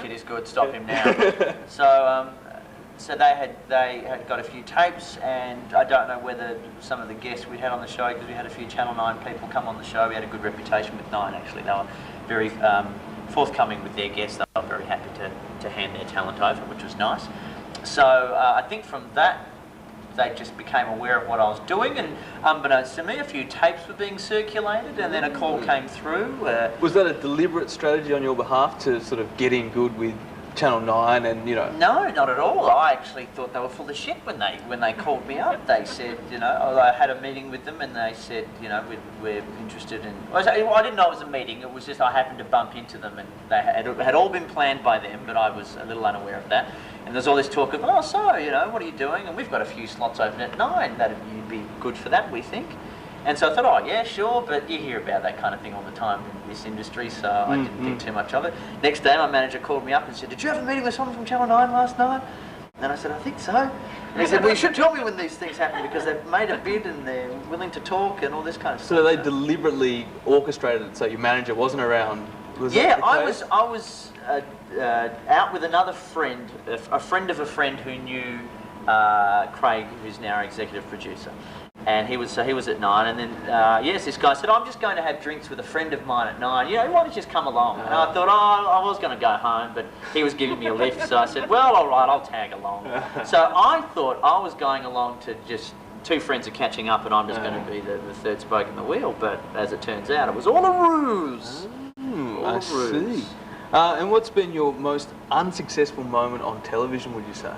kid is good, stop him now. So so they had got a few tapes, and I don't know whether some of the guests we had on the show, because we had a few Channel 9 people come on the show. We had a good reputation with 9, actually. They were very forthcoming with their guests. They were very happy to hand their talent over, which was nice. So I think from that, they just became aware of what I was doing, and unbeknownst to me, a few tapes were being circulated, and then a call came through. Was that a deliberate strategy on your behalf to sort of get in good with Channel 9 and, you know? No, not at all. I actually thought they were full of shit when they called me up. They said, you know, I had a meeting with them, and they said, you know, we're interested in... I didn't know it was a meeting. It was just I happened to bump into them, and they had all been planned by them, but I was a little unaware of that. And there's all this talk of, oh, so, you know, what are you doing? And we've got a few slots open at 9. You'd be good for that, we think. And so I thought, oh, yeah, sure, but you hear about that kind of thing all the time in this industry, so I didn't think too much of it. Next day, my manager called me up and said, did you have a meeting with someone from Channel 9 last night? And I said, I think so. And he said, well, you should tell me when these things happen, because they've made a bid and they're willing to talk and all this kind of stuff. So they deliberately orchestrated it so your manager wasn't around? Yeah, I was out with another friend, a friend of a friend who knew Craig, who's now our executive producer. And he was at 9, and then yes, this guy said, I'm just going to have drinks with a friend of mine at 9. You know, why don't you just come along? And I thought, oh, I was going to go home, but he was giving me a lift, so I said, well, all right, I'll tag along. So I thought I was going along to just two friends are catching up, and I'm just going to be the third spoke in the wheel. But as it turns out, it was all a ruse. I see. And what's been your most unsuccessful moment on television, would you say?